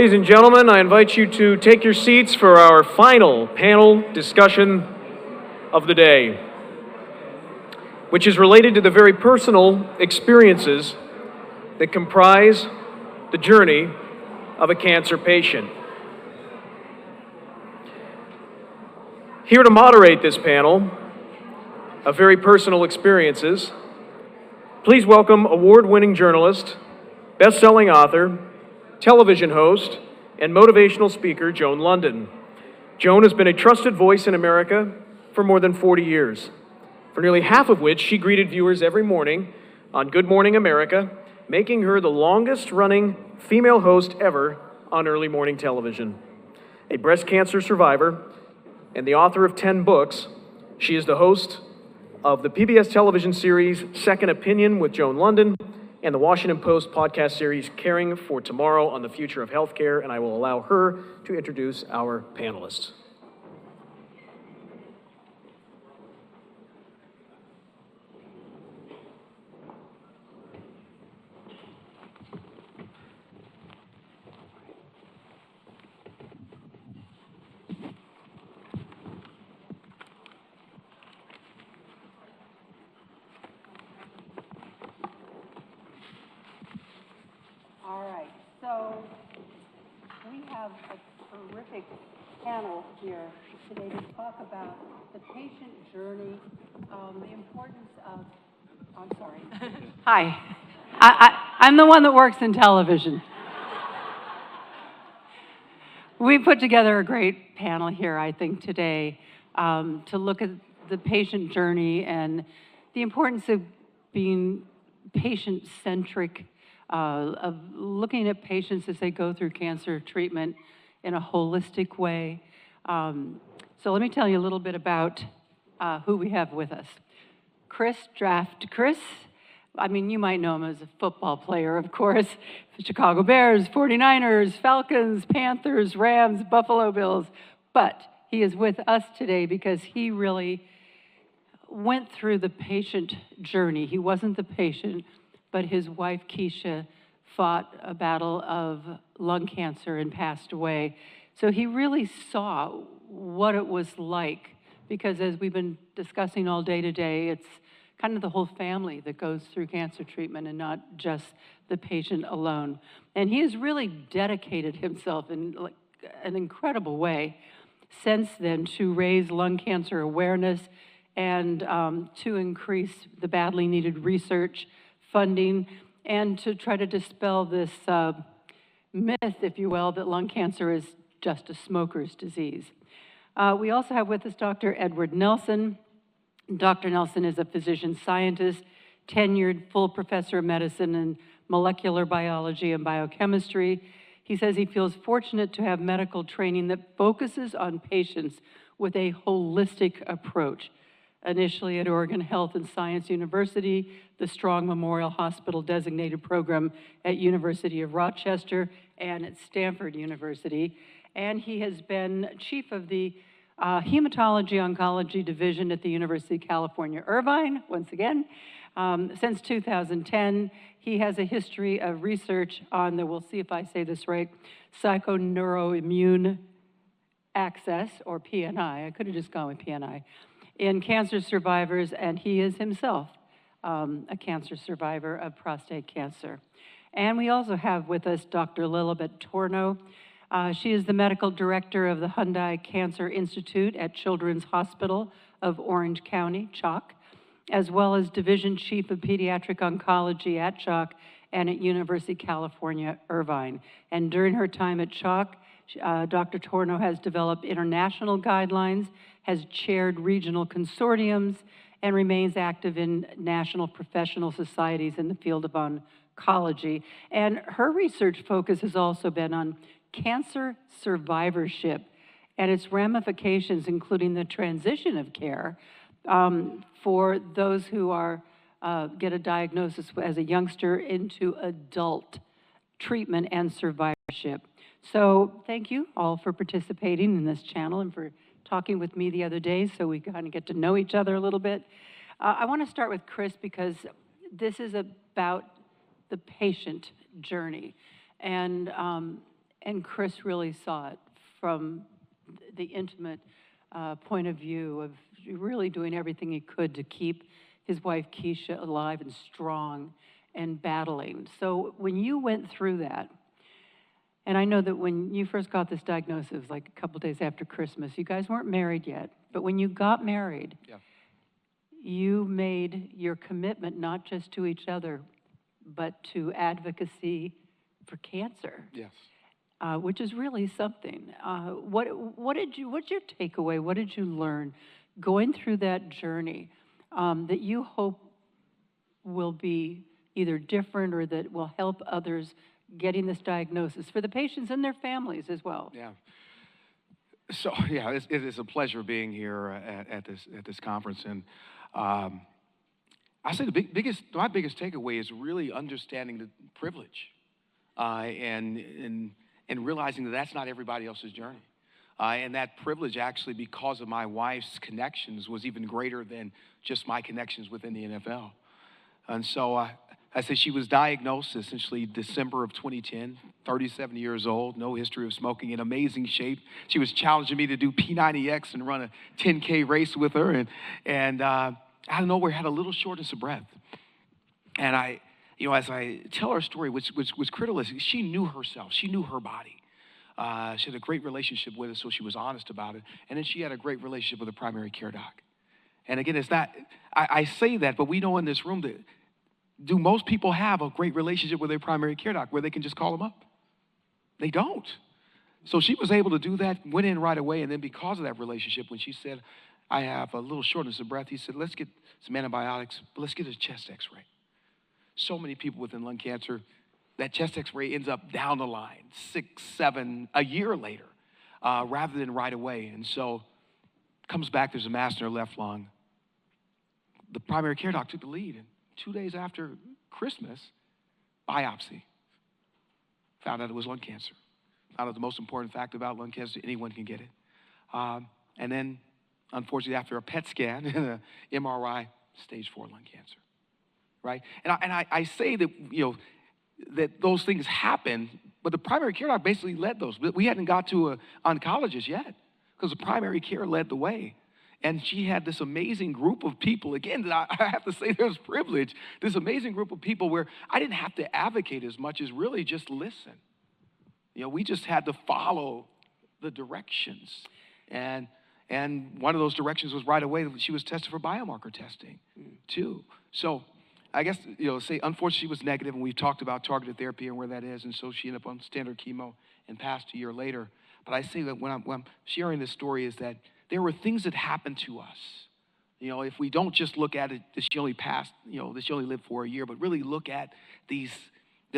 Ladies and gentlemen, I invite you to take your seats for our final panel discussion of the day, which is related to the very personal experiences that comprise the journey of a cancer patient. Here to moderate this panel of very personal experiences, please welcome award-winning journalist, best-selling author, television host, and motivational speaker, Joan Lunden. Joan has been a trusted voice in America for more than 40 years, for nearly half of which she greeted viewers every morning on Good Morning America, making her the longest-running female host ever on early morning television. A breast cancer survivor and the author of 10 books, she is the host of the PBS television series Second Opinion with Joan Lunden and the Washington Post podcast series Caring for Tomorrow on the Future of Healthcare, and I will allow her to introduce our panelists. So we have a terrific panel here today to talk about the patient journey, the importance of, I'm sorry. Hi, I'm the one that works in television. We put together a great panel here, I think, today to look at the patient journey and the importance of being patient-centric, of looking at patients as they go through cancer treatment in a holistic way. So let me tell you a little bit about who we have with us. Chris, I mean, you might know him as a football player, of course. The Chicago Bears, 49ers, Falcons, Panthers, Rams, Buffalo Bills. But he is with us today because he really went through the patient journey. He wasn't the patient, but his wife, Keisha, fought a battle of lung cancer and passed away. So he really saw what it was like, because as we've been discussing all day today, it's kind of the whole family that goes through cancer treatment and not just the patient alone. And he has really dedicated himself in an incredible way since then to raise lung cancer awareness and to increase the badly needed research funding, and to try to dispel this myth, if you will, that lung cancer is just a smoker's disease. We also have with us Dr. Edward Nelson. Dr. Nelson is a physician scientist, tenured full professor of medicine in molecular biology and biochemistry. He says he feels fortunate to have medical training that focuses on patients with a holistic approach. Initially at Oregon Health and Science University, the Strong Memorial Hospital designated program at University of Rochester, and at Stanford University. And he has been chief of the Hematology Oncology Division at the University of California, Irvine, once again. Since 2010, he has a history of research on the, we'll see if I say this right, psychoneuroimmune access, or PNI. I could have just gone with PNI. In cancer survivors, and he is himself a cancer survivor of prostate cancer. And we also have with us Dr. Lilibeth Torno. She is the medical director of the Hyundai Cancer Institute at Children's Hospital of Orange County, CHOC, as well as division chief of pediatric oncology at CHOC and at University of California, Irvine. And during her time at CHOC, Dr. Torno has developed international guidelines, has chaired regional consortiums, and remains active in national professional societies in the field of oncology. And her research focus has also been on cancer survivorship and its ramifications, including the transition of care for those who are get a diagnosis as a youngster into adult treatment and survivorship. So thank you all for participating in this channel and for talking with me the other day so we kind of get to know each other a little bit. I want to start with Chris because this is about the patient journey. And And Chris really saw it from the intimate point of view of really doing everything he could to keep his wife Keisha alive and strong and battling. So when you went through that, and I know that when you first got this diagnosis, like a couple days after Christmas, you guys weren't married yet, but when you got married, you made your commitment not just to each other, but to advocacy for cancer. Yes. Which is really something. What's your takeaway? What did you learn going through that journey that you hope will be either different or that will help others getting this diagnosis for the patients and their families as well? Yeah. So yeah, it is a pleasure being here at this conference, and I say my biggest takeaway is really understanding the privilege, and realizing that that's not everybody else's journey. And that privilege actually, because of my wife's connections, was even greater than just my connections within the NFL. And so I say she was diagnosed essentially December of 2010, 37 years old, no history of smoking, in amazing shape. She was challenging me to do P90X and run a 10K race with her. And out of nowhere, had a little shortness of breath. And as I tell her story, which was critical, is she knew herself. She knew her body. She had a great relationship with us, so she was honest about it. And then she had a great relationship with a primary care doc. And again, it's not, I say that, but we know in this room that, do most people have a great relationship with their primary care doc where they can just call them up? They don't. So she was able to do that, went in right away, and then because of that relationship, when she said, I have a little shortness of breath, he said, let's get some antibiotics, but let's get a chest x-ray. So many people with lung cancer, that chest x-ray ends up down the line, 6, 7, a year later, rather than right away. And so comes back, there's a mass in her left lung. The primary care doc took the lead, and 2 days after Christmas, biopsy. Found out it was lung cancer. Found out the most important fact about lung cancer, anyone can get it. And then, unfortunately, after a PET scan and an MRI, stage 4 lung cancer, right? And I say that, that those things happen, but the primary care doc basically led those. We hadn't got to an oncologist yet because the primary care led the way. And she had this amazing group of people, again, that I have to say there's privilege, this amazing group of people where I didn't have to advocate as much as really just listen. We just had to follow the directions. And one of those directions was right away, she was tested for biomarker testing too. So I guess, say, unfortunately, she was negative, and we've talked about targeted therapy and where that is, and so she ended up on standard chemo and passed a year later. But I say that when I'm sharing this story is that there were things that happened to us. If we don't just look at it, that she only passed, that she only lived for a year, but really look at the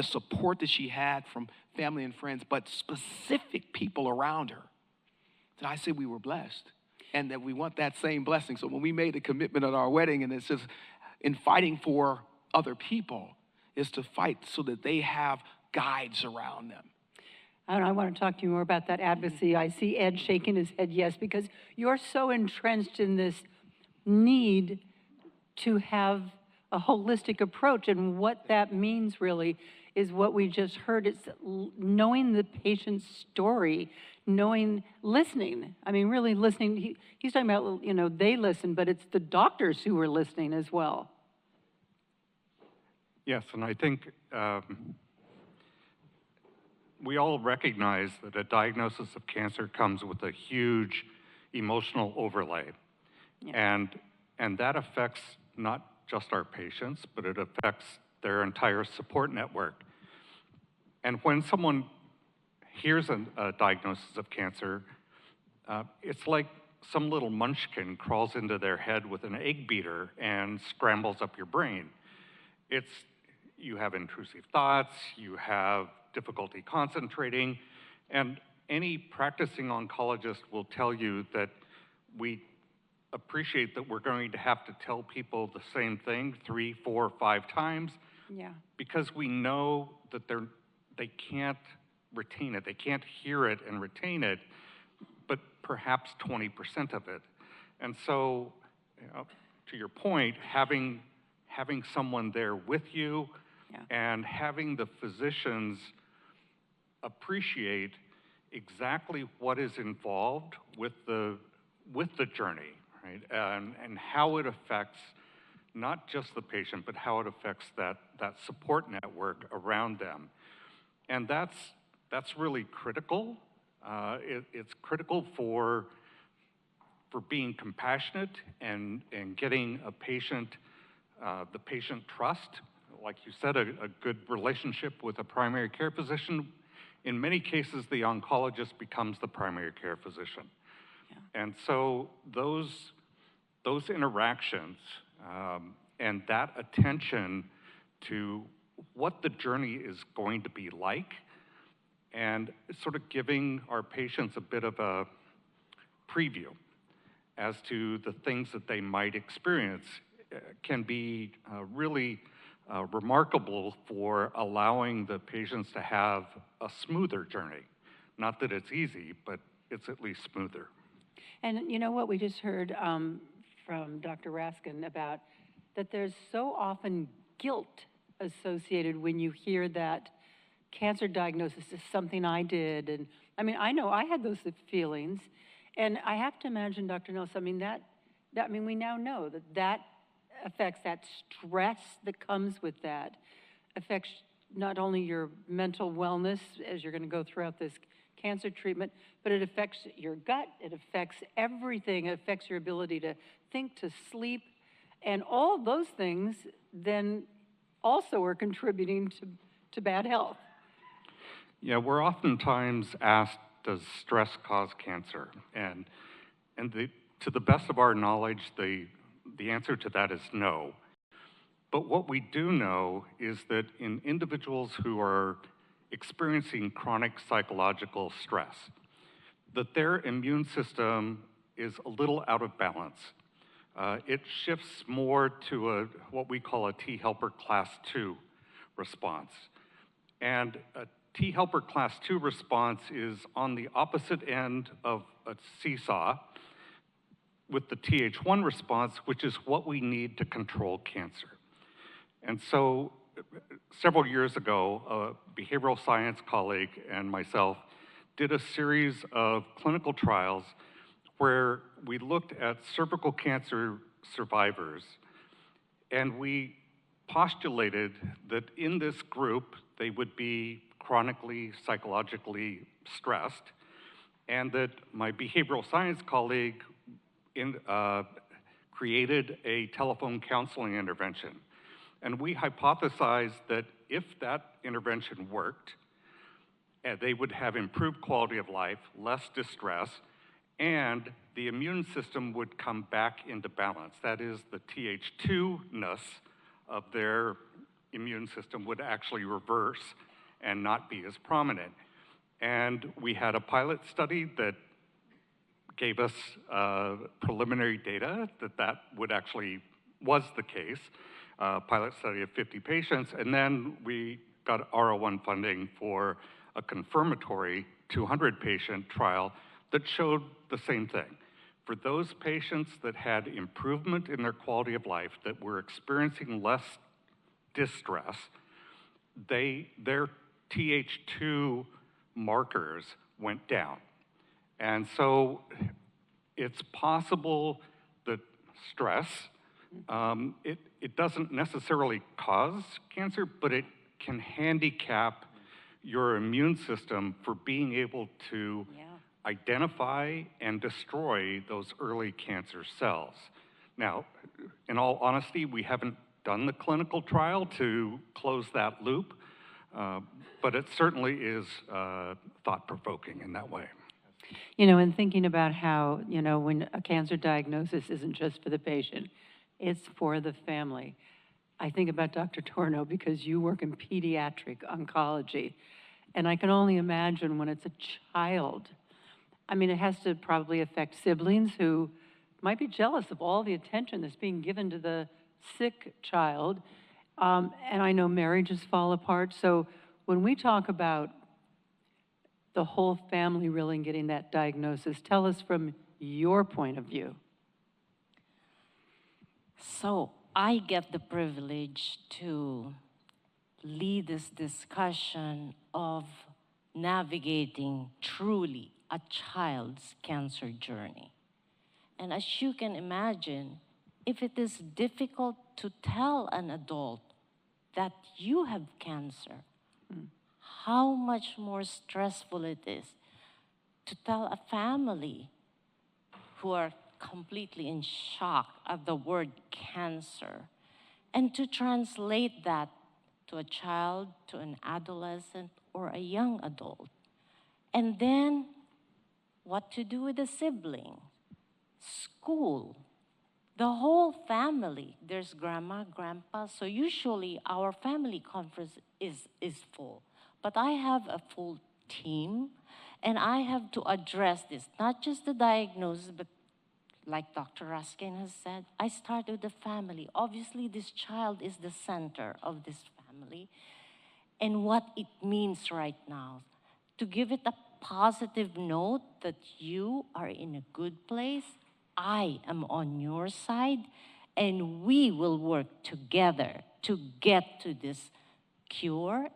support that she had from family and friends, but specific people around her, then I say we were blessed, and that we want that same blessing. So when we made a commitment at our wedding, and it says, in fighting for other people, is to fight so that they have guides around them. I want to talk to you more about that advocacy. I see Ed shaking his head yes, because you're so entrenched in this need to have a holistic approach. And what that means really is what we just heard. It's knowing the patient's story, listening. I mean, really listening. He's talking about, they listen, but it's the doctors who are listening as well. Yes, and I think we all recognize that a diagnosis of cancer comes with a huge emotional overlay. Yeah. And that affects not just our patients, but it affects their entire support network. And when someone hears a diagnosis of cancer, it's like some little munchkin crawls into their head with an egg beater and scrambles up your brain. You have intrusive thoughts, you have difficulty concentrating, and any practicing oncologist will tell you that we appreciate that we're going to have to tell people the same thing 3, 4, 5 times, because we know that they can't retain it, they can't hear it and retain it, but perhaps 20% of it. And so, to your point, having someone there with you, and having the physicians appreciate exactly what is involved with the journey, right? And how it affects not just the patient, but how it affects that support network around them. And that's really critical. It's critical for being compassionate and getting a patient, the patient trust. Like you said, a good relationship with a primary care physician. In many cases, the oncologist becomes the primary care physician. Yeah. And so those interactions and that attention to what the journey is going to be like, and sort of giving our patients a bit of a preview as to the things that they might experience can be really remarkable for allowing the patients to have a smoother journey. Not that it's easy, but it's at least smoother. And you know what we just heard from Dr. Raskin about that there's so often guilt associated when you hear that cancer diagnosis is something I did. And I mean, I know I had those feelings. And I have to imagine, Dr. Nelson, I mean, we now know that affects that stress that comes with that, affects not only your mental wellness as you're going to go throughout this cancer treatment, but it affects your gut, it affects everything, it affects your ability to think, to sleep, and all of those things then also are contributing to bad health. Yeah, we're oftentimes asked, does stress cause cancer? And to the best of our knowledge, the answer to that is no. But what we do know is that in individuals who are experiencing chronic psychological stress, that their immune system is a little out of balance. It shifts more to what we call a T helper class 2 response. And a T helper class 2 response is on the opposite end of a seesaw with the Th1 response, which is what we need to control cancer. And so several years ago, a behavioral science colleague and myself did a series of clinical trials where we looked at cervical cancer survivors, and we postulated that in this group, they would be chronically psychologically stressed, and that my behavioral science colleague created a telephone counseling intervention. And we hypothesized that if that intervention worked, they would have improved quality of life, less distress, and the immune system would come back into balance. That is, the Th2-ness of their immune system would actually reverse and not be as prominent. And we had a pilot study that gave us preliminary data that would actually was the case, pilot study of 50 patients, and then we got R01 funding for a confirmatory 200-patient trial that showed the same thing. For those patients that had improvement in their quality of life, that were experiencing less distress, their Th2 markers went down. And so it's possible that stress, it doesn't necessarily cause cancer, but it can handicap your immune system for being able to identify and destroy those early cancer cells. Now, in all honesty, we haven't done the clinical trial to close that loop, but it certainly is thought-provoking in that way. You know, and thinking about how, you know, when a cancer diagnosis isn't just for the patient, it's for the family. I think about Dr. Torno because you work in pediatric oncology, and I can only imagine when it's a child. I mean, it has to probably affect siblings who might be jealous of all the attention that's being given to the sick child. And I know marriages fall apart. So when we talk about the whole family really getting that diagnosis, tell us from your point of view. So I get the privilege to lead this discussion of navigating truly a child's cancer journey. And as you can imagine, if it is difficult to tell an adult that you have cancer, how much more stressful it is to tell a family who are completely in shock at the word cancer, and to translate that to a child, to an adolescent, or a young adult. And then what to do with the sibling, school, the whole family. There's grandma, grandpa. So usually our family conference is full. But I have a full team, and I have to address this, not just the diagnosis, but like Dr. Raskin has said, I start with the family. Obviously, this child is the center of this family, and what it means right now. To give it a positive note that you are in a good place, I am on your side, and we will work together to get to this cure,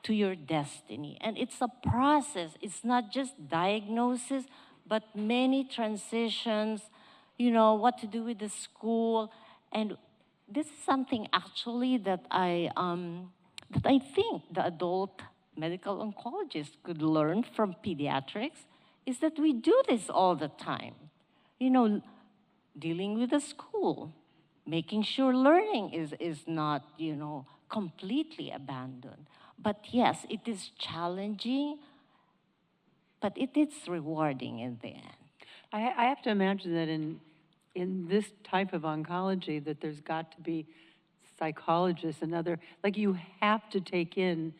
to your destiny. And it's a process. It's not just diagnosis, but many transitions, what to do with the school. And this is something actually that I think the adult medical oncologist could learn from pediatrics, is that we do this all the time. Dealing with the school, making sure learning is not, completely abandoned. But yes, it is challenging, but it is rewarding in the end. I have to imagine that in this type of oncology that there's got to be psychologists and other, like you have to take in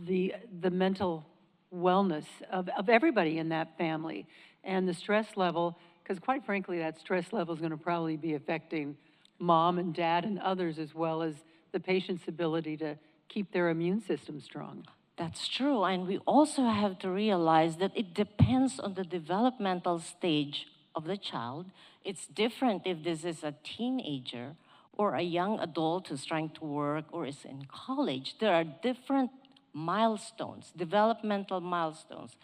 the mental wellness of everybody in that family and the stress level, because quite frankly, that stress level is going to probably be affecting mom and dad and others, as well as the patient's ability to keep their immune system strong. That's true, and we also have to realize that it depends on the developmental stage of the child. It's different if this is a teenager or a young adult who's trying to work or is in college. There are different milestones, developmental milestones.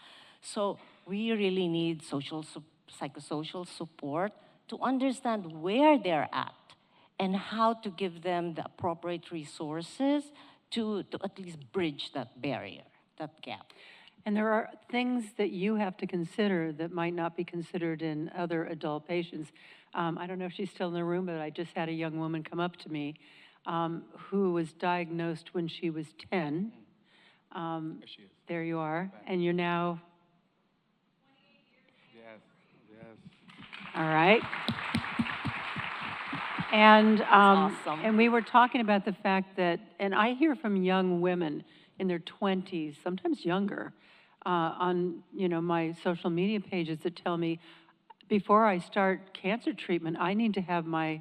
So we really need psychosocial support to understand where they're at and how to give them the appropriate resources to at least bridge that barrier, that gap. And there are things that you have to consider that might not be considered in other adult patients. I don't know if she's still in the room, but I just had a young woman come up to me who was diagnosed when she was 10. There she is. There you are. And you're now? Yes. All right. And, awesome. and we were talking about the fact that, and I hear from young women in their 20s, sometimes younger, on my social media pages that tell me, before I start cancer treatment, I need to have my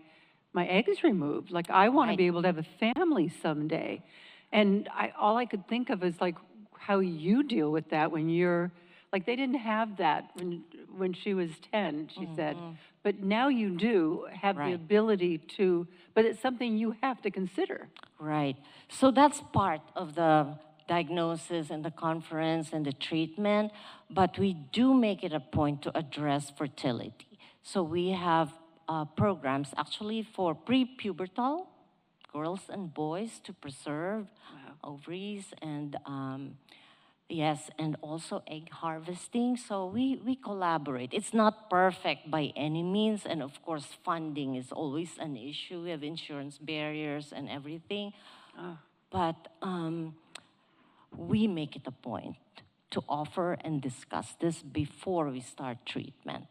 eggs removed. Like, I want to be able to have a family someday. And all I could think of is like how you deal with that when you're, like, they didn't have that when she was 10, she said. But now you do have the ability to, but it's something you have to consider. Right. So that's part of the diagnosis and the conference and the treatment, but we do make it a point to address fertility. So we have programs actually for pre-pubertal girls and boys to preserve ovaries and yes, and also egg harvesting. So we collaborate. It's not perfect by any means, and of course funding is always an issue. We have insurance barriers and everything. But we make it a point to offer and discuss this before we start treatment.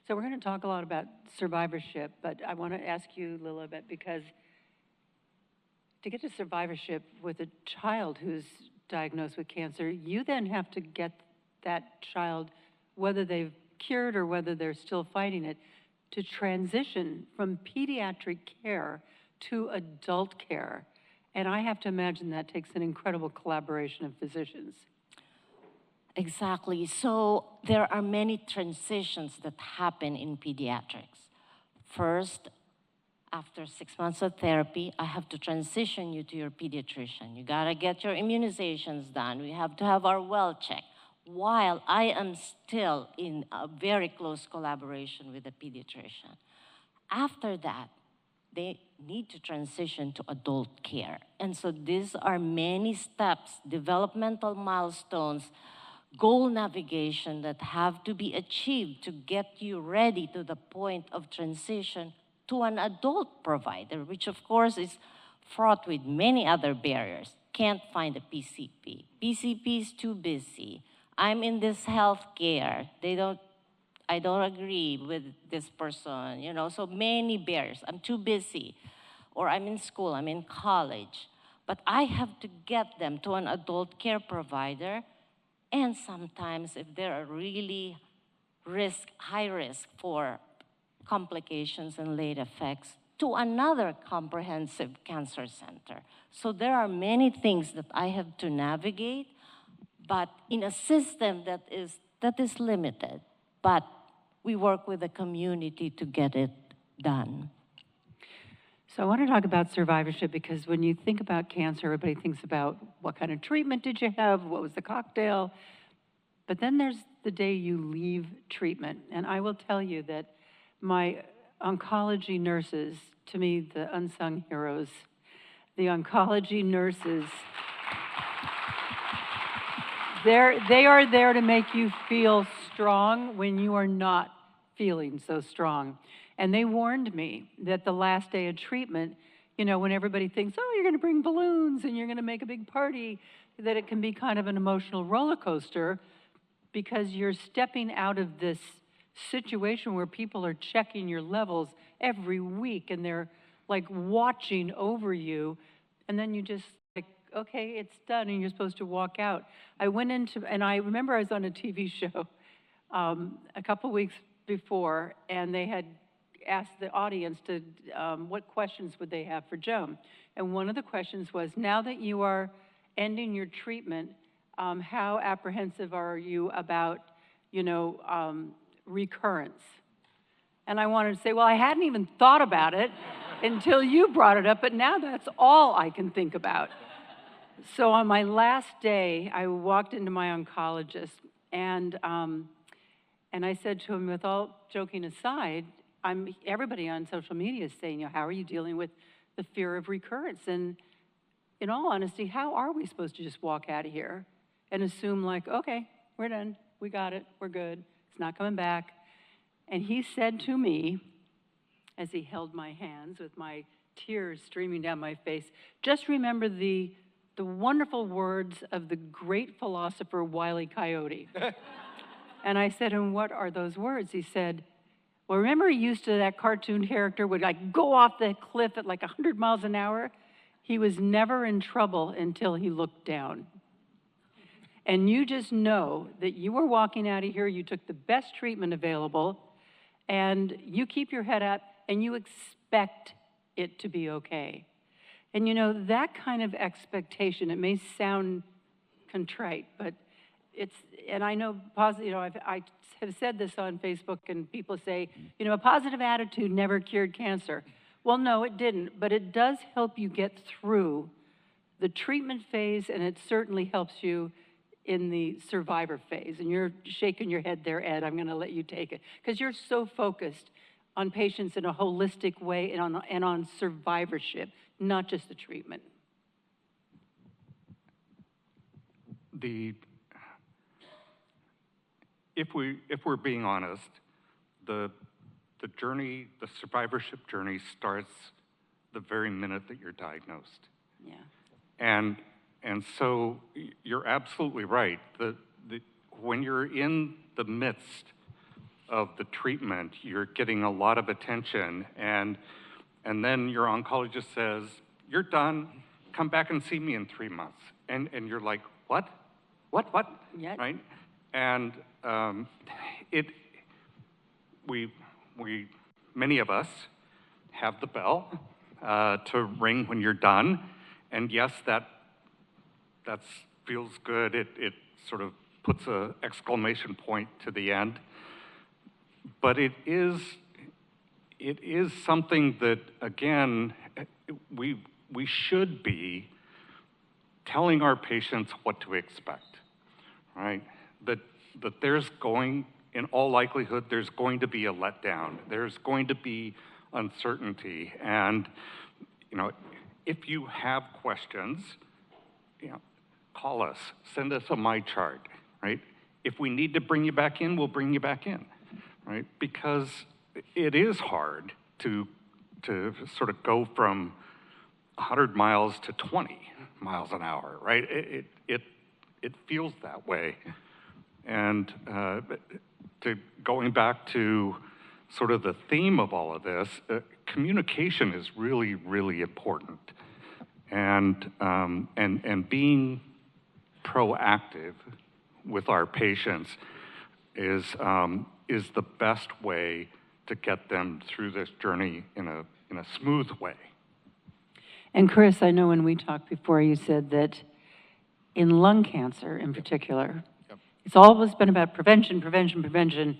So we're going to talk a lot about survivorship, but I want to ask you, Lilibeth, because to get to survivorship with a child who's diagnosed with cancer, you then have to get that child, whether they've cured or whether they're still fighting it, to transition from pediatric care to adult care. And I have to imagine that takes an incredible collaboration of physicians. Exactly. So there are many transitions that happen in pediatrics. First, after 6 months of therapy, I have to transition you to your pediatrician. You gotta get your immunizations done. We have to have our well check, while I am still in a very close collaboration with the pediatrician. After that, they need to transition to adult care. And so these are many steps, developmental milestones, goal navigation that have to be achieved to get you ready to the point of transition to an adult provider, which of course is fraught with many other barriers. Can't find a PCP. PCP is too busy. I'm in this healthcare. I don't agree with this person, you know, so many barriers. I'm too busy, or I'm in school, I'm in college. But I have to get them to an adult care provider, and sometimes if they're really high risk for complications and late effects, to another comprehensive cancer center. So there are many things that I have to navigate, but in a system that is limited. But we work with the community to get it done. So I want to talk about survivorship, because when you think about cancer, everybody thinks about what kind of treatment did you have, what was the cocktail, but then there's the day you leave treatment. And I will tell you that my oncology nurses, to me, the unsung heroes, the oncology nurses, they are there to make you feel strong when you are not feeling so strong. And they warned me that the last day of treatment, you know, when everybody thinks, oh, you're gonna bring balloons and you're gonna make a big party, that it can be kind of an emotional roller coaster, because you're stepping out of this situation where people are checking your levels every week and they're like watching over you, and then you just like, okay, it's done, and you're supposed to walk out. I went into, and I remember I was on a TV show a couple weeks before, and they had asked the audience to, what questions would they have for Joan? And one of the questions was, now that you are ending your treatment, how apprehensive are you about, you know, recurrence? And I wanted to say, well, I hadn't even thought about it until you brought it up, but now that's all I can think about. So on my last day, I walked into my oncologist, and I said to him, with all joking aside, everybody on social media is saying, you know, how are you dealing with the fear of recurrence? And in all honesty, how are we supposed to just walk out of here and assume like, okay, we're done, we got it, we're good, it's not coming back? And he said to me, as he held my hands with my tears streaming down my face, just remember the wonderful words of the great philosopher Wile E. Coyote. And I said, and what are those words? He said, well, remember he used to, that cartoon character would like go off the cliff at like 100 miles an hour? He was never in trouble until he looked down. And you just know that you were walking out of here, you took the best treatment available, and you keep your head up and you expect it to be okay. And you know, that kind of expectation, it may sound contrite, but it's, and I know, you know, I have said this on Facebook, and people say, you know, a positive attitude never cured cancer. Well, no, it didn't, but it does help you get through the treatment phase, and it certainly helps you in the survivor phase. And you're shaking your head there, Ed, I'm gonna let you take it, because you're so focused on patients in a holistic way and on survivorship, not just the treatment. If we're being honest, the journey, the survivorship journey starts the very minute that you're diagnosed. Yeah. And so you're absolutely right. When you're in the midst of the treatment, you're getting a lot of attention, and then your oncologist says, you're done, come back and see me in 3 months. And you're like, what? What? Yep. Right? And many of us have the bell to ring when you're done. And yes, that feels good. It sort of puts an exclamation point to the end. But it is it is something that, again, we should be telling our patients what to expect, right? That there's going, in all likelihood, there's going to be a letdown. There's going to be uncertainty. And, if you have questions, call us, send us a my chart, right? If we need to bring you back in, we'll bring you back in, right? Because it is hard to sort of go from 100 miles to 20 miles an hour, right? It feels that way. And going back to sort of the theme of all of this, communication is really, really important. And being proactive with our patients is the best way to get them through this journey in a smooth way. And Chris, I know when we talked before, you said that in lung cancer in particular, it's always been about prevention, prevention, prevention,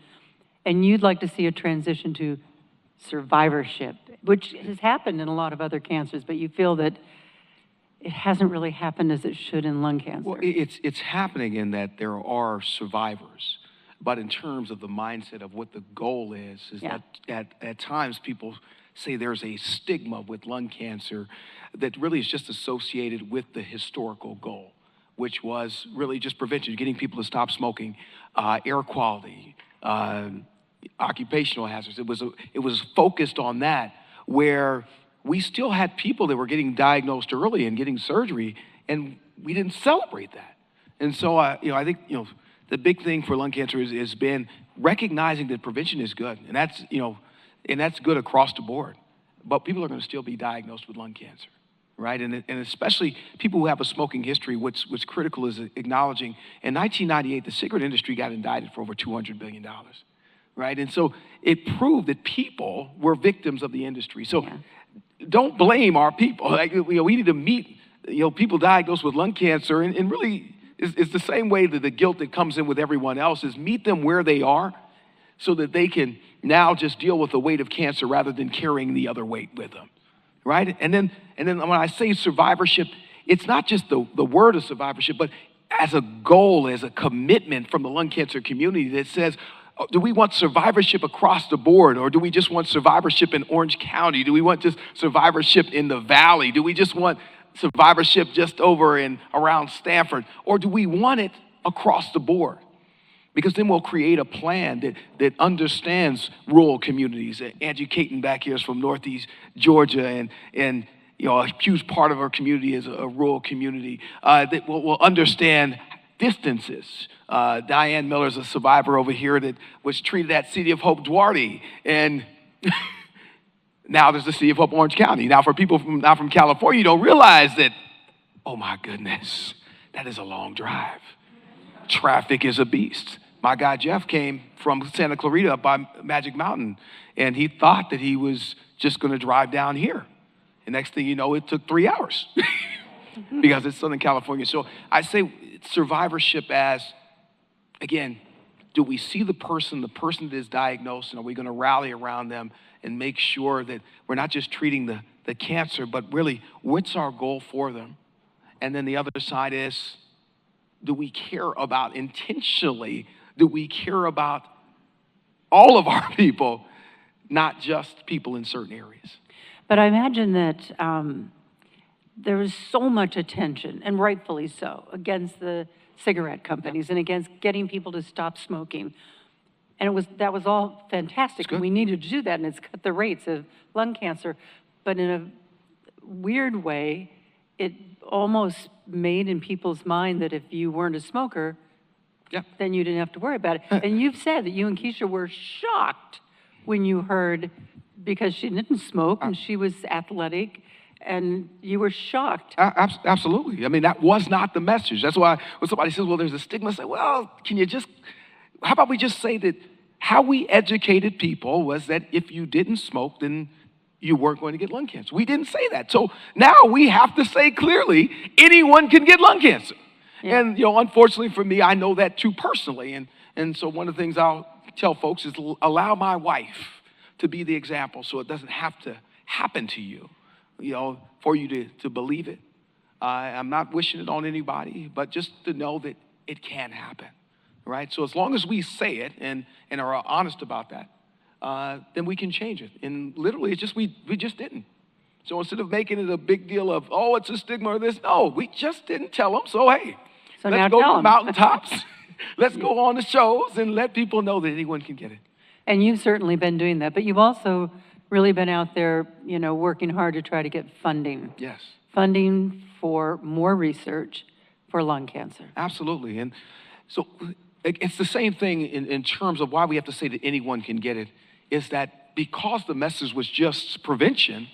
and you'd like to see a transition to survivorship, which has happened in a lot of other cancers, but you feel that it hasn't really happened as it should in lung cancer. Well, it's happening in that there are survivors, but in terms of the mindset of what the goal is Yeah. that at times people say there's a stigma with lung cancer that really is just associated with the historical goal, which was really just prevention, getting people to stop smoking, air quality, occupational hazards. It was focused on that, where we still had people that were getting diagnosed early and getting surgery, and we didn't celebrate that. And so, I think the big thing for lung cancer has been recognizing that prevention is good, and that's good across the board. But people are going to still be diagnosed with lung cancer, right? And especially people who have a smoking history. What's critical is acknowledging in 1998 the cigarette industry got indicted for over $200 billion, right? And so it proved that people were victims of the industry. So don't blame our people. Like, we need to meet people diagnosed with lung cancer, and really it's the same way that the guilt that comes in with everyone else is meet them where they are, so that they can now just deal with the weight of cancer rather than carrying the other weight with them, right? And then when I say survivorship, it's not just the word of survivorship, but as a goal, as a commitment from the lung cancer community that says, do we want survivorship across the board, or do we just want survivorship in Orange County? Do we want just survivorship in the Valley? Do we just want survivorship just over and around Stanford? Or do we want it across the board? Because then we'll create a plan that understands rural communities. Angie Caton back here is from Northeast Georgia, and a huge part of our community is a rural community that will understand distances. Diane Miller is a survivor over here that was treated at City of Hope Duarte, and now there's the City of Hope Orange County. Now, for people not from California, you don't realize that, oh my goodness, that is a long drive. Traffic is a beast. My guy Jeff came from Santa Clarita up by Magic Mountain, and he thought that he was just going to drive down here. And next thing you know, it took 3 hours because it's Southern California. So I say survivorship as, again, do we see the person that is diagnosed, and are we going to rally around them and make sure that we're not just treating the cancer, but really what's our goal for them? And then the other side is, do we care about intentionally, do we care about all of our people, not just people in certain areas? But I imagine that there was so much attention, and rightfully so, against the cigarette companies and against getting people to stop smoking. And that was all fantastic, and we needed to do that, and it's cut the rates of lung cancer. But in a weird way, it almost made in people's mind that if you weren't a smoker, then you didn't have to worry about it. And you've said that you and Keisha were shocked when you heard, because she didn't smoke and she was athletic, and you were shocked. Absolutely. I mean, that was not the message. That's why when somebody says, well, there's a stigma, I say, well, how about we just say that how we educated people was that if you didn't smoke, then you weren't going to get lung cancer. We didn't say that. So now we have to say clearly, anyone can get lung cancer. Yeah. And, unfortunately for me, I know that too personally. And so one of the things I'll tell folks is allow my wife to be the example so it doesn't have to happen to you, for you to believe it. I'm not wishing it on anybody, but just to know that it can happen, right? So as long as we say it and are honest about that, then we can change it. And literally, it's just we just didn't. So instead of making it a big deal of, oh, it's a stigma or this, no, we just didn't tell them. So hey, So let's now go tell to the 'em. mountaintops. Let's go on the shows and let people know that anyone can get it. And you've certainly been doing that, but you've also really been out there, working hard to try to get funding. Yes, Funding for more research for lung cancer. absolutely. And so it's the same thing in terms of why we have to say that anyone can get it, is that because the message was just prevention,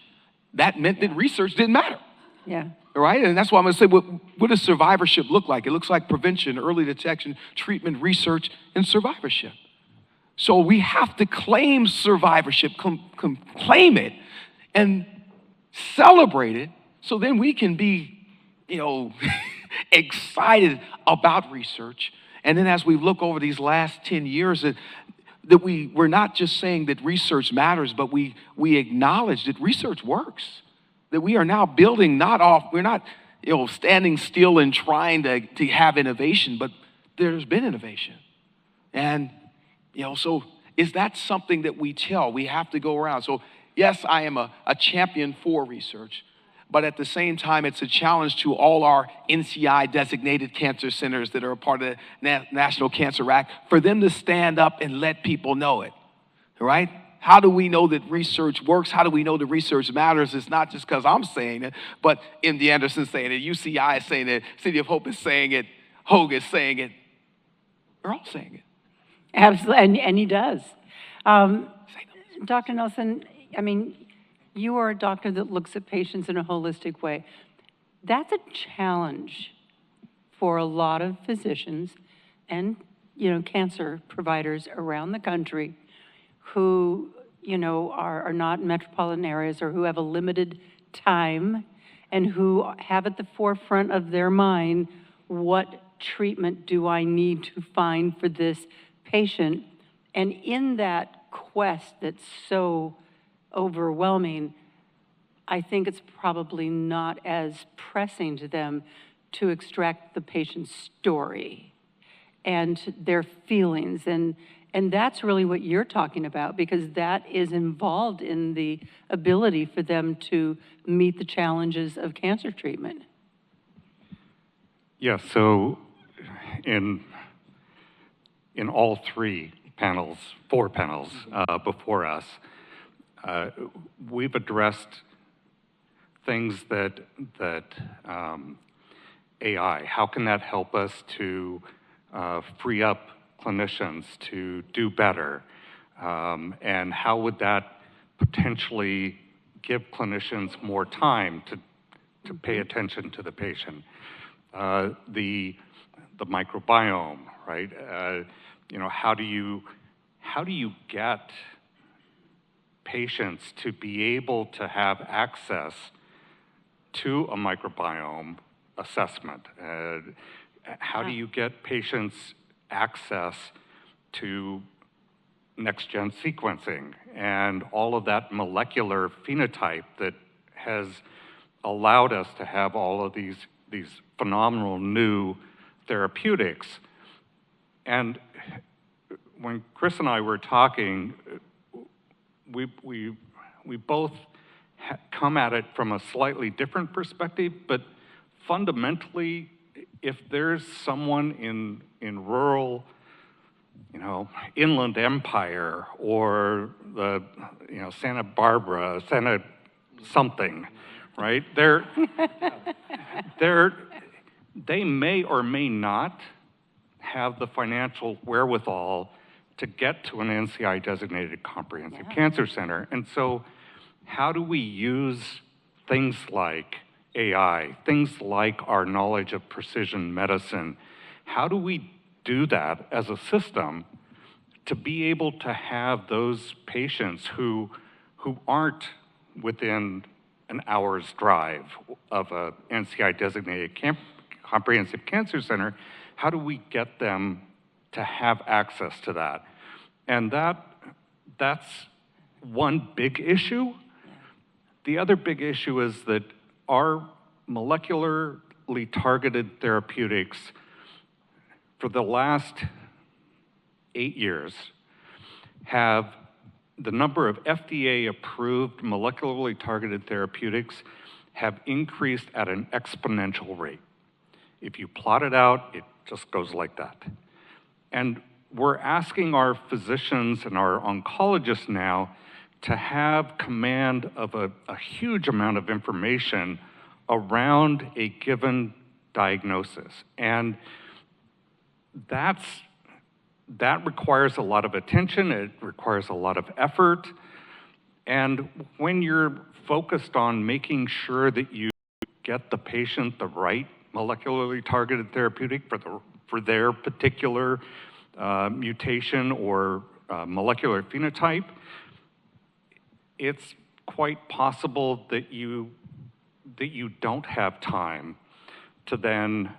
that meant that research didn't matter. Yeah. All right, and that's why I'm going to say, what does survivorship look like? It looks like prevention, early detection, treatment, research, and survivorship. So we have to claim survivorship, claim it, and celebrate it, so then we can be, excited about research. And then as we look over these last 10 years, that we're not just saying that research matters, but we acknowledge that research works. That we are now building we're not standing still and trying to have innovation, but there's been innovation. And so is that something that we tell? We have to go around. So yes, I am a champion for research, but at the same time, it's a challenge to all our NCI designated cancer centers that are a part of the National Cancer Act for them to stand up and let people know it, right? How do we know that research works? How do we know that research matters? It's not just because I'm saying it, but MD Anderson's saying it, UCI is saying it, City of Hope is saying it, Hogue is saying it. We're all saying it. Absolutely, and he does. Dr. Nelson, you are a doctor that looks at patients in a holistic way. That's a challenge for a lot of physicians and, cancer providers around the country who, are not in metropolitan areas or who have a limited time and who have at the forefront of their mind, what treatment do I need to find for this patient? And in that quest that's so overwhelming, I think it's probably not as pressing to them to extract the patient's story and their feelings. And that's really what you're talking about, because that is involved in the ability for them to meet the challenges of cancer treatment. Yeah, so in all four panels before us, we've addressed things that AI, how can that help us to free up clinicians to do better? And how would that potentially give clinicians more time to pay attention to the patient? The microbiome, right? How do you get patients to be able to have access to a microbiome assessment? How do you get patients access to next-gen sequencing and all of that molecular phenotype that has allowed us to have all of these phenomenal new therapeutics? And when Chris and I were talking, we both come at it from a slightly different perspective, but fundamentally, if there's someone in rural, Inland Empire or the, Santa Barbara, Santa something, right? They may or may not have the financial wherewithal to get to an NCI designated comprehensive cancer center. And so how do we use things like AI, things like our knowledge of precision medicine? How do we do that as a system to be able to have those patients who aren't within an hour's drive of a NCI designated comprehensive cancer center? How do we get them to have access to that? And that's one big issue. The other big issue is that our molecularly targeted therapeutics for the last 8 years have the number of FDA-approved molecularly targeted therapeutics have increased at an exponential rate. If you plot it out, it just goes like that. And we're asking our physicians and our oncologists now to have command of a huge amount of information around a given diagnosis. And that requires a lot of attention, it requires a lot of effort. And when you're focused on making sure that you get the patient the right molecularly targeted therapeutic for their particular mutation or molecular phenotype, it's quite possible that you don't have time to then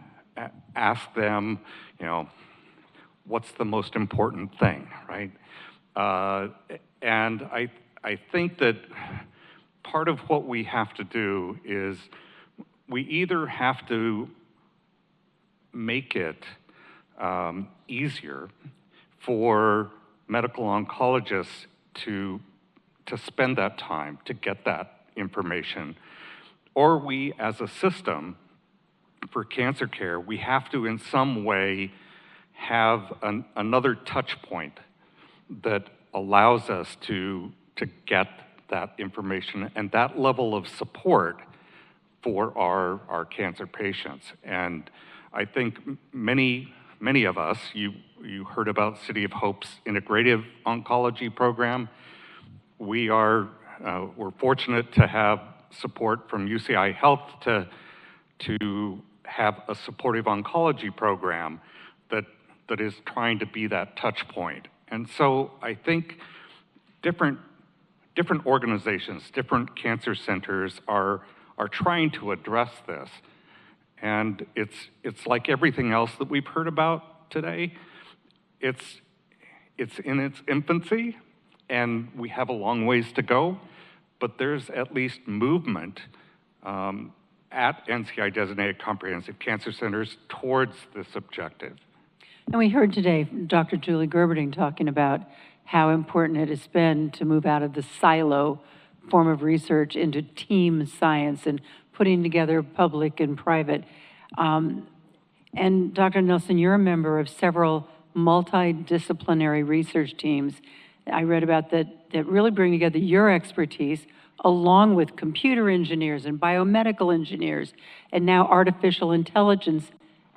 ask them, what's the most important thing, right? And I think that part of what we have to do is we either have to make it easier for medical oncologists to spend that time to get that information, or we as a system for cancer care, we have to in some way have another touch point that allows us to get that information and that level of support for our cancer patients. And I think many of us, you heard about City of Hope's integrative oncology program. We're fortunate to have support from UCI Health to have a supportive oncology program that is trying to be that touch point. And so I think different organizations, different cancer centers are trying to address this. And it's like everything else that we've heard about today. It's in its infancy, and we have a long ways to go, but there's at least movement at NCI-designated comprehensive cancer centers towards this objective. And we heard today Dr. Julie Gerberding talking about how important it has been to move out of the silo form of research into team science and putting together public and private. And Dr. Nelson, you're a member of several multidisciplinary research teams I read about that really bring together your expertise along with computer engineers and biomedical engineers and now artificial intelligence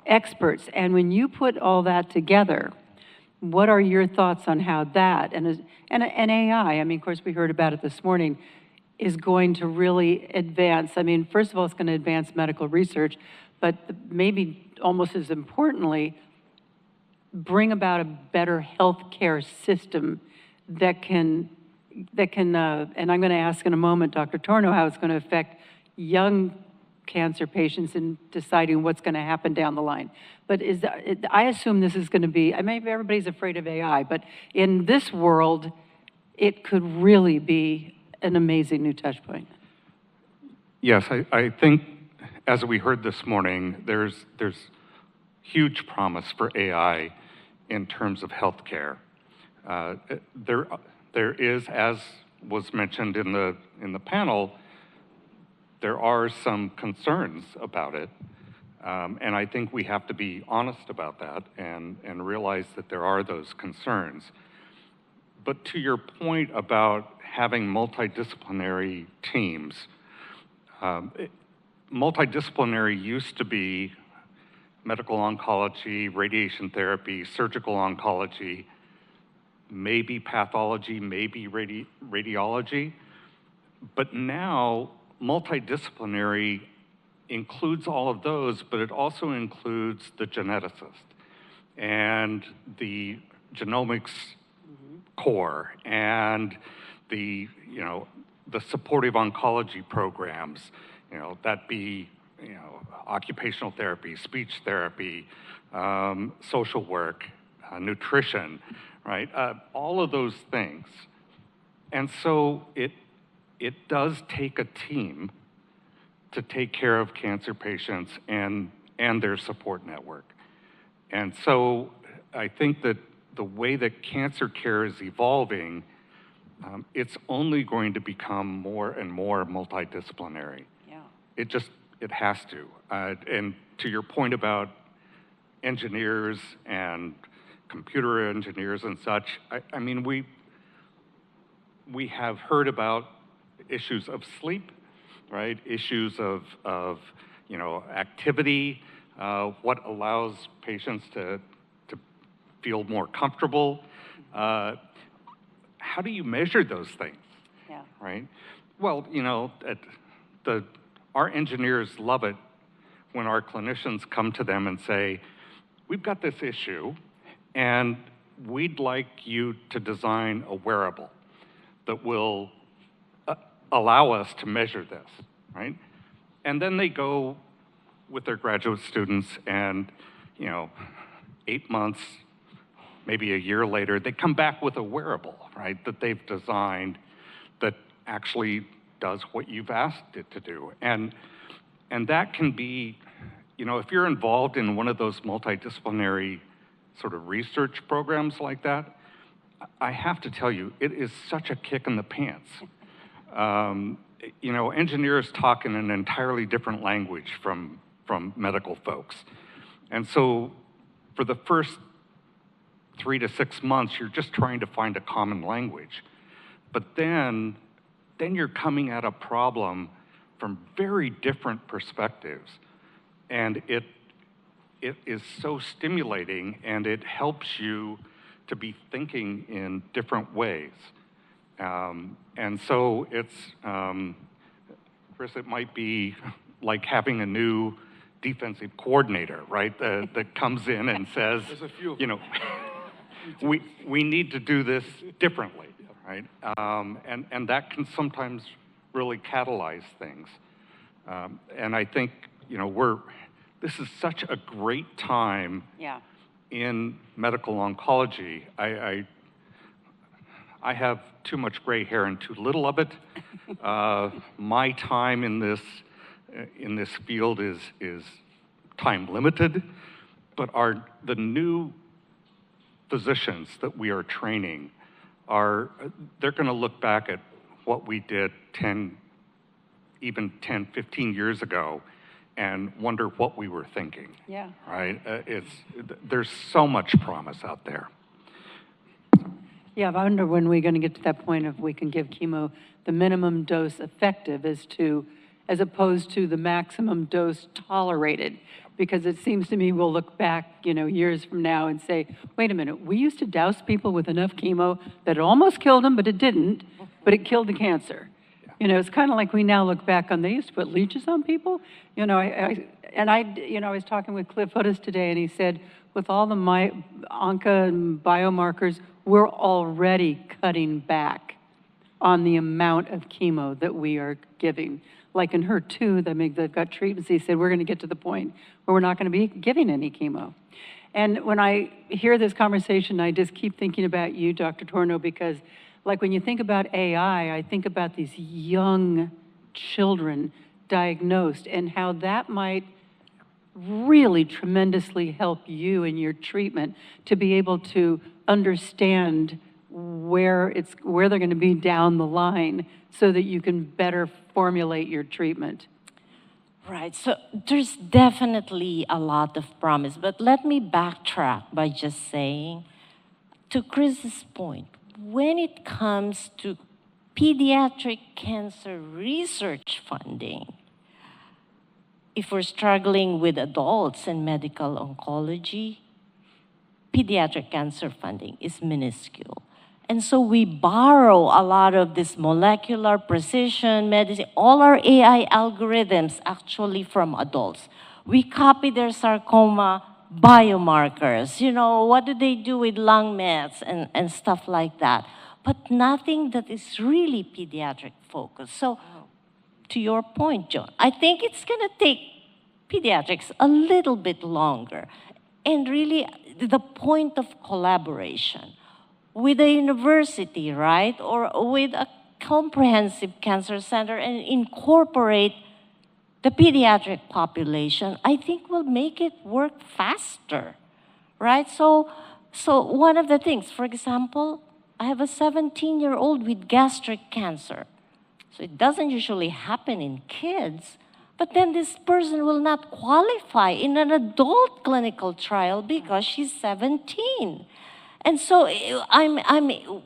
experts. And when you put all that together, what are your thoughts on how that and AI, I mean, of course, we heard about it this morning, is going to really advance? I mean, first of all, it's going to advance medical research, but maybe almost as importantly, bring about a better healthcare system that can, and I'm going to ask in a moment, Dr. Torno, how it's going to affect young cancer patients in deciding what's going to happen down the line. But I assume this is going to be, maybe everybody's afraid of AI, but in this world, it could really be an amazing new touch point. Yes, I think as we heard this morning, there's huge promise for AI in terms of healthcare. There is, as was mentioned in the panel, there are some concerns about it, and I think we have to be honest about that and realize that there are those concerns. But to your point about having multidisciplinary teams, multidisciplinary used to be medical oncology, radiation therapy, surgical oncology, maybe pathology, maybe radiology, but now multidisciplinary includes all of those, but it also includes the geneticist and the genomics core and the supportive oncology programs, that be, occupational therapy, speech therapy, social work, nutrition, right? All of those things And so it does take a team to take care of cancer patients and their support network. And so I think that the way that cancer care is evolving, it's only going to become more and more multidisciplinary. Yeah. It has to. And to your point about engineers and computer engineers and such, I mean, we have heard about issues of sleep, right? Issues of activity, what allows patients to feel more comfortable. How do you measure those things? Yeah. Right? Well, our engineers love it when our clinicians come to them and say, we've got this issue, and we'd like you to design a wearable that will allow us to measure this, right? And then they go with their graduate students and, 8 months, maybe a year later, they come back with a wearable, right, that they've designed that actually does what you've asked it to do. And that can be, if you're involved in one of those multidisciplinary sort of research programs like that, I have to tell you, it is such a kick in the pants. Engineers talk in an entirely different language from medical folks. And so for the first 3 to 6 months, you're just trying to find a common language. But then you're coming at a problem from very different perspectives. And it is so stimulating, and it helps you to be thinking in different ways. And so it's, Chris, it might be like having a new defensive coordinator, right? That comes in and says, we need to do this differently, right? And that can sometimes really catalyze things. And I think, this is such a great time in medical oncology. I have too much gray hair and too little of it. My time in this field is time limited, but the new physicians that we are training they're going to look back at what we did 10, 15 years ago and wonder what we were thinking. Yeah. Right? There's so much promise out there. Yeah, I wonder when we're going to get to that point of we can give chemo the minimum dose effective as opposed to the maximum dose tolerated. Because it seems to me we'll look back, years from now and say, wait a minute, we used to douse people with enough chemo that it almost killed them, but it didn't, but it killed the cancer. It's kind of like we now look back on, they used to put leeches on people. I was talking with Cliff Hoodes today, and he said, with all the onca and biomarkers, we're already cutting back on the amount of chemo that we are giving. Like in HER2, they've got treatments. He said, we're going to get to the point where we're not going to be giving any chemo. And when I hear this conversation, I just keep thinking about you, Dr. Torno, because like when you think about AI, I think about these young children diagnosed and how that might really tremendously help you in your treatment to be able to understand where they're going to be down the line so that you can better formulate your treatment. Right, so there's definitely a lot of promise, but let me backtrack by just saying, to Chris's point, when it comes to pediatric cancer research funding, if we're struggling with adults and medical oncology, pediatric cancer funding is minuscule. And so we borrow a lot of this molecular precision medicine, all our AI algorithms actually from adults. We copy their sarcoma biomarkers. What do they do with lung mets and stuff like that? But nothing that is really pediatric focused. So to your point, Joan, I think it's going to take pediatrics a little bit longer. And really, the point of collaboration. with a university, right? Or with a comprehensive cancer center and incorporate the pediatric population, I think will make it work faster, right? So one of the things, for example, I have a 17-year-old with gastric cancer. So it doesn't usually happen in kids, but then this person will not qualify in an adult clinical trial because she's 17. And so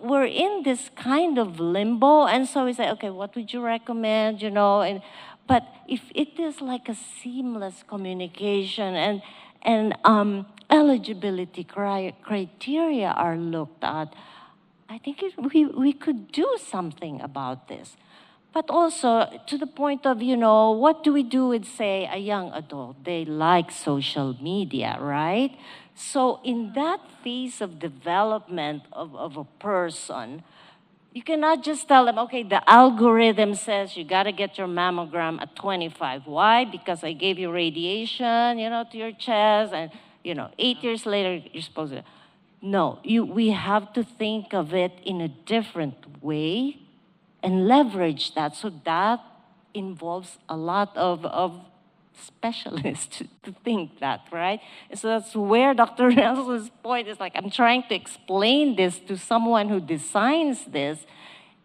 we're in this kind of limbo, and so we say, okay, what would you recommend, you know? But if it is like a seamless communication and eligibility criteria are looked at, I think we could do something about this. But also, to the point of, you know, what do we do with, say, a young adult? They like social media, right? So in that phase of development of a person, you cannot just tell them, okay, the algorithm says you got to get your mammogram at 25. Why? Because I gave you radiation, you know, to your chest, and, you know, 8 years later, you're supposed to. No, we have to think of it in a different way and leverage that. So that involves a lot of specialists to think that, right? And so that's where Dr. Nelson's point is like, I'm trying to explain this to someone who designs this,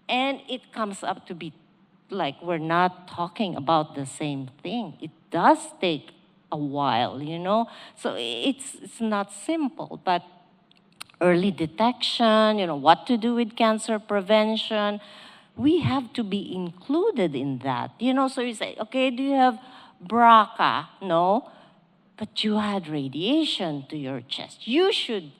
and it comes up to be like we're not talking about the same thing. It does take a while, you know? So it's not simple, but early detection, you know, what to do with cancer prevention, we have to be included in that. You know, so you say, okay, do you have BRCA? No, but you had radiation to your chest. You should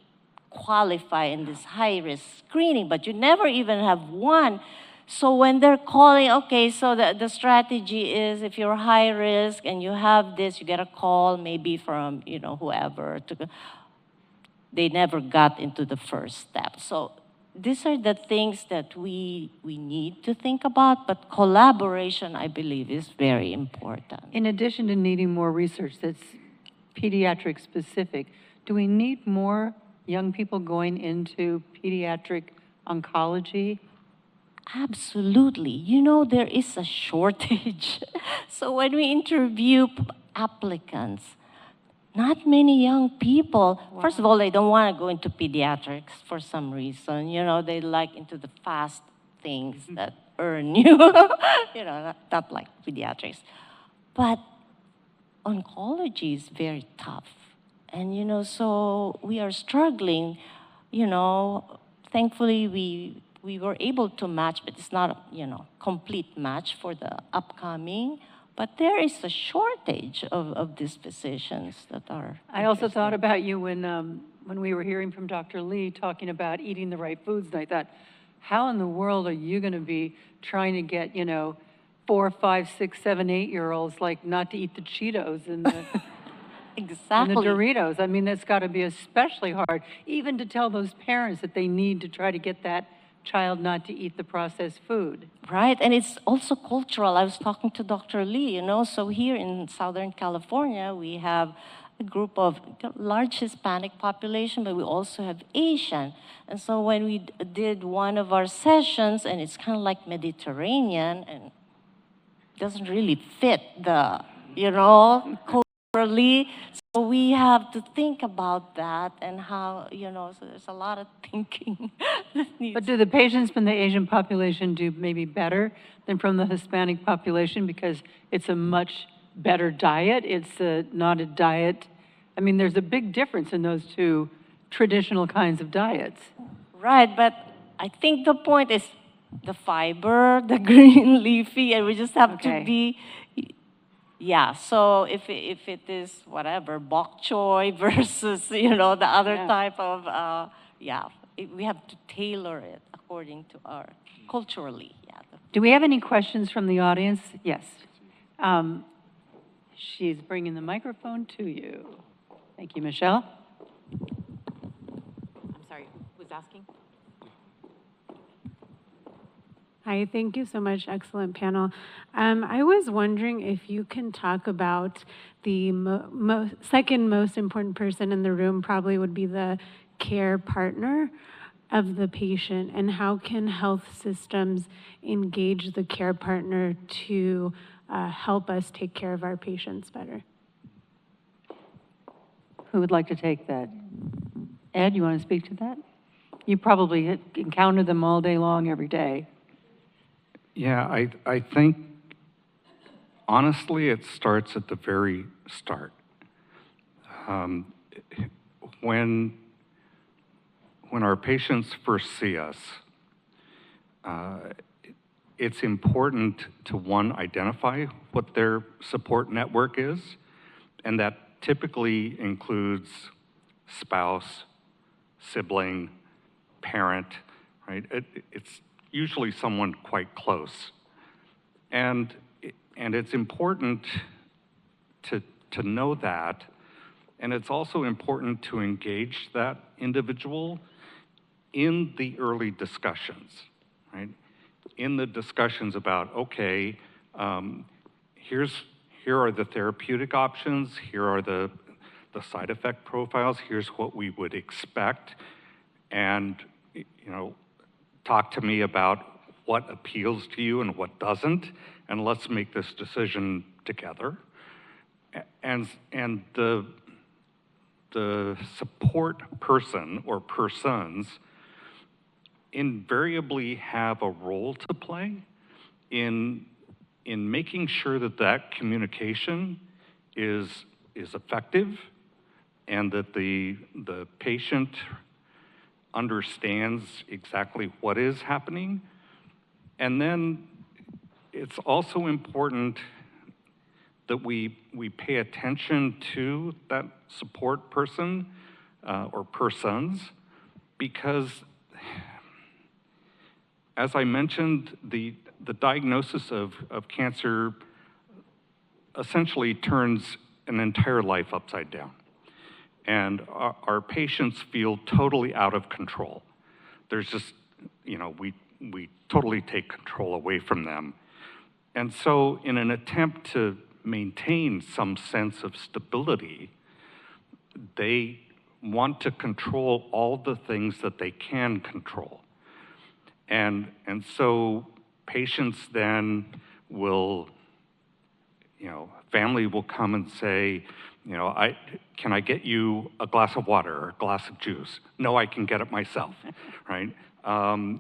qualify in this high-risk screening, but you never even have one. So when they're calling, okay, so the strategy is if you're high risk and you have this, you get a call maybe from, you know, whoever. They never got into the first step. So these are the things that we need to think about, but collaboration, I believe, is very important. In addition to needing more research that's pediatric specific, do we need more young people going into pediatric oncology? Absolutely. You know, there is a shortage. So when we interview applicants, not many young people, first of all, they don't want to go into pediatrics for some reason. You know, they like into the fast things that earn you, you know, not like pediatrics. But oncology is very tough. And, you know, so we are struggling, you know. Thankfully, we were able to match, but it's not a, you know, complete match for the upcoming. But there is a shortage of these physicians that are. I also thought about you when we were hearing from Dr. Lee talking about eating the right foods, and I thought, how in the world are you going to be trying to get, you know, 4, 5, 6, 7, 8-year-olds like not to eat the Cheetos and the Exactly. and the Doritos? I mean, that's got to be especially hard, even to tell those parents that they need to try to get that child not to eat the processed food. Right, and it's also cultural. I was talking to Dr. Lee, you know, so here in Southern California, we have a group of large Hispanic population, but we also have Asian. And so when we did one of our sessions, and it's kind of like Mediterranean, and doesn't really fit the, you know, culturally. So we have to think about that and how, you know, so there's a lot of thinking that needs. But do the patients from the Asian population do maybe better than from the Hispanic population because it's a much better diet? It's not a diet. I mean, there's a big difference in those two traditional kinds of diets. Right, but I think the point is the fiber, the green leafy, and we just have to be. Yeah, so if it is whatever, bok choy versus, you know, the other type of, we have to tailor it according to our, culturally, yeah. Do we have any questions from the audience? Yes. She's bringing the microphone to you. Thank you, Michelle. I'm sorry, who's asking? Hi, thank you so much. Excellent panel. I was wondering if you can talk about the second most important person in the room probably would be the care partner. of the patient, and how can health systems engage the care partner to help us take care of our patients better? Who would like to take that? Ed, you want to speak to that? You probably encounter them all day long, every day. Yeah, I think, honestly, it starts at the very start. When our patients first see us, it's important to, one, identify what their support network is, and that typically includes spouse, sibling, parent, right? It's usually someone quite close. And it's important to know that, and it's also important to engage that individual in the early discussions, right? In the discussions about, okay, here are the therapeutic options, here are the side effect profiles, here's what we would expect, and talk to me about what appeals to you and what doesn't, and let's make this decision together. And the support person or persons invariably have a role to play in making sure that that communication is effective, and that the patient understands exactly what is happening. And then it's also important that we pay attention to that support person or persons, because as I mentioned, the diagnosis of cancer essentially turns an entire life upside down. And our patients feel totally out of control. There's just, we totally take control away from them. And so in an attempt to maintain some sense of stability, they want to control all the things that they can control. And so patients then will, family will come and say, can I get you a glass of water or a glass of juice? No, I can get it myself, right?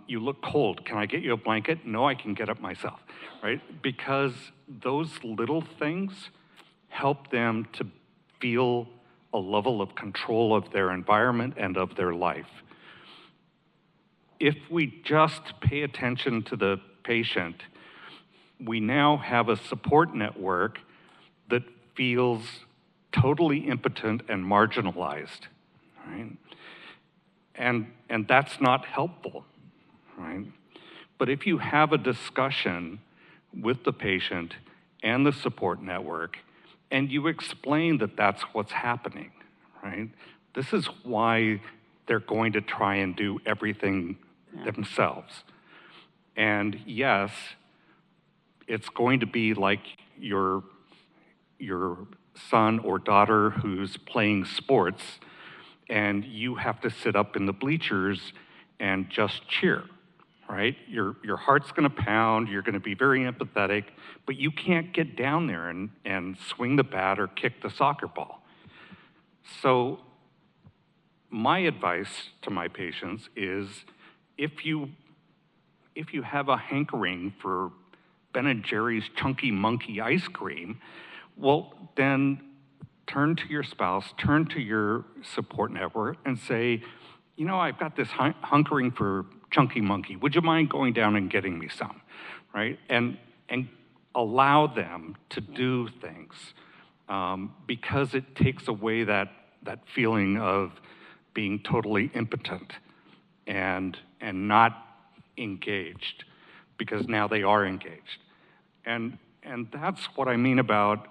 You look cold, can I get you a blanket? No, I can get it myself, right? Because those little things help them to feel a level of control of their environment and of their life. If we just pay attention to the patient, we now have a support network that feels totally impotent and marginalized, right? And that's not helpful, right? But if you have a discussion with the patient and the support network, and you explain that that's what's happening, right? This is why they're going to try and do everything themselves. And yes, it's going to be like your son or daughter who's playing sports, and you have to sit up in the bleachers and just cheer, right? Your heart's gonna pound, you're gonna be very empathetic, but you can't get down there and swing the bat or kick the soccer ball. So my advice to my patients is, if you have a hankering for Ben & Jerry's Chunky Monkey ice cream, well, then turn to your spouse, turn to your support network and say, I've got this hankering for Chunky Monkey. Would you mind going down and getting me some, right? And allow them to do things, because it takes away that feeling of being totally impotent and not engaged, because now they are engaged. And that's what I mean about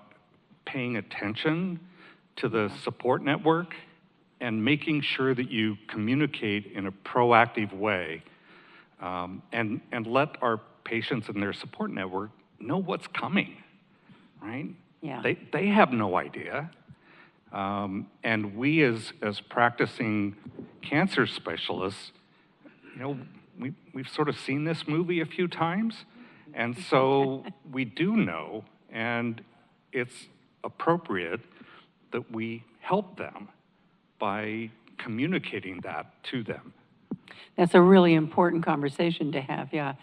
paying attention to the support network and making sure that you communicate in a proactive way, and let our patients and their support network know what's coming, right? Yeah. They have no idea. And we as practicing cancer specialists we've sort of seen this movie a few times, and so we do know, and it's appropriate that we help them by communicating that to them. That's a really important conversation to have, yeah.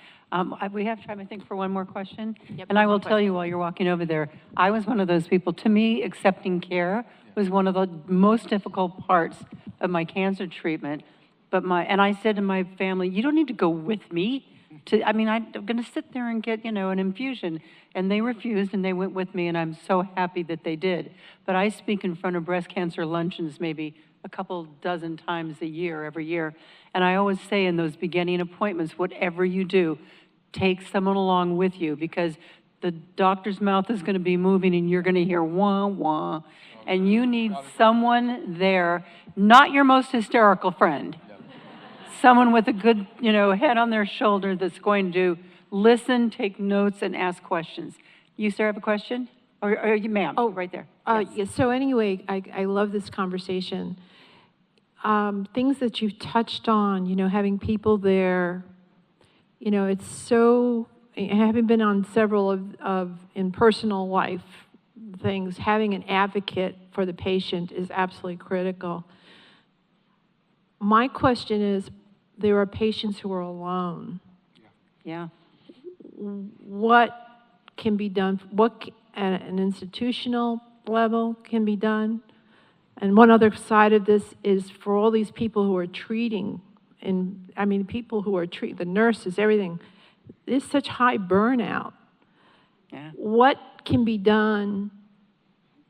We have time, I think, for one more question. Yep, And I one will more tell you while you're walking over there, I was one of those people. To me, accepting care was one of the most difficult parts of my cancer treatment. And I said to my family, you don't need to go with me. I'm going to sit there and get, an infusion. And they refused, and they went with me, and I'm so happy that they did. But I speak in front of breast cancer luncheons maybe a couple dozen times a year, every year. And I always say in those beginning appointments, whatever you do, take someone along with you, because the doctor's mouth is going to be moving and you're going to hear wah, wah. And you need someone there, not your most hysterical friend, someone with a good, head on their shoulder that's going to listen, take notes, and ask questions. You, sir, have a question? Or you, ma'am? Oh, right there. Yes. So anyway, I love this conversation. Things that you've touched on, having people there, it's so, having been on several of in personal life things, having an advocate for the patient is absolutely critical. My question is, there are patients who are alone. Yeah. What can be done? What at an institutional level can be done? And one other side of this is for all these people who are treating, people who are treating, the nurses, everything, there's such high burnout. Yeah. What can be done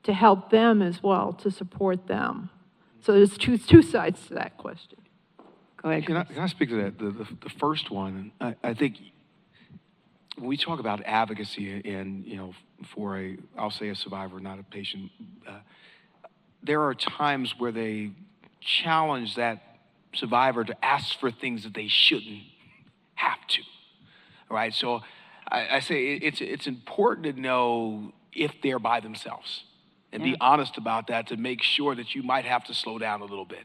to help them as well, to support them? So there's two sides to that question. Go ahead. Can I speak to that? The first one, I think when we talk about advocacy and, for I'll say a survivor, not a patient, there are times where they challenge that survivor to ask for things that they shouldn't have to, right? So I say it's important to know if they're by themselves and be honest about that, to make sure that you might have to slow down a little bit,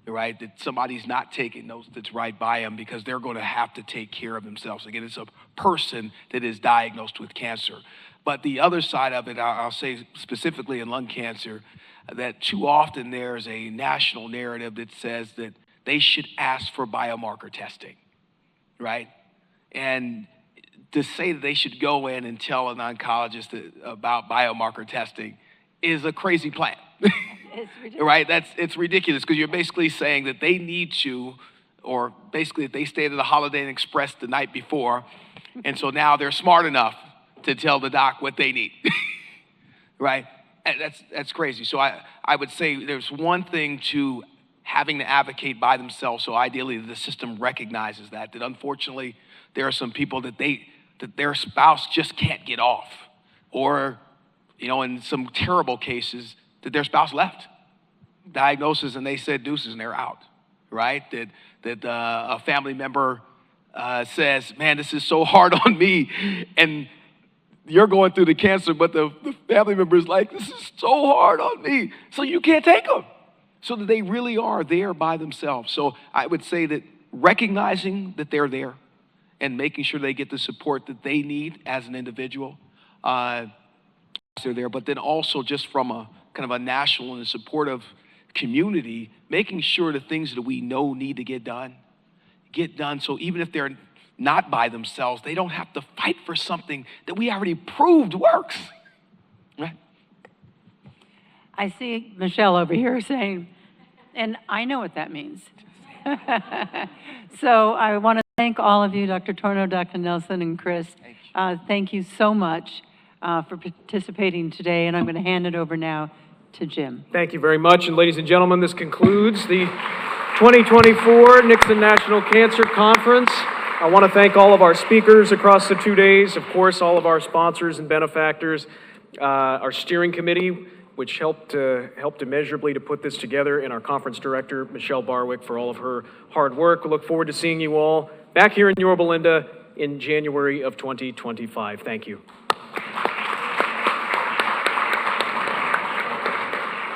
right? That somebody's not taking notes that's right by them, because they're going to have to take care of themselves. Again, it's a person that is diagnosed with cancer. But the other side of it, I'll say specifically in lung cancer, that too often there's a national narrative that says that they should ask for biomarker testing, right? And to say that they should go in and tell an oncologist about biomarker testing is a crazy plan. It's ridiculous. Right? It's ridiculous, because you're basically saying that they need to, or basically that they stayed at the Holiday Inn Express the night before, and so now they're smart enough to tell the doc what they need, right? And that's crazy. So I would say there's one thing to having to advocate by themselves. So ideally the system recognizes that unfortunately there are some people that their spouse just can't get off, or, in some terrible cases, that their spouse left, diagnosis, and they said deuces and they're out, right? That a family member says, man, this is so hard on me, and you're going through the cancer, but the family member is like, this is so hard on me, so you can't take them. So that they really are there by themselves. So I would say that recognizing that they're there and making sure they get the support that they need as an individual, they're there, but then also just from a kind of a national and supportive community, making sure the things that we know need to get done. So even if they're not by themselves, they don't have to fight for something that we already proved works. Right? I see Michelle over here saying, and I know what that means. So I want to thank all of you, Dr. Torno, Dr. Nelson, and Chris. Thank you so much for participating today, and I'm going to hand it over now to Jim. Thank you very much. And ladies and gentlemen, this concludes the 2024 Nixon National Cancer Conference. I want to thank all of our speakers across the 2 days, of course, all of our sponsors and benefactors, our steering committee, which helped immeasurably to put this together, and our conference director, Michelle Barwick, for all of her hard work. We look forward to seeing you all back here in Yorba Linda in January of 2025. Thank you.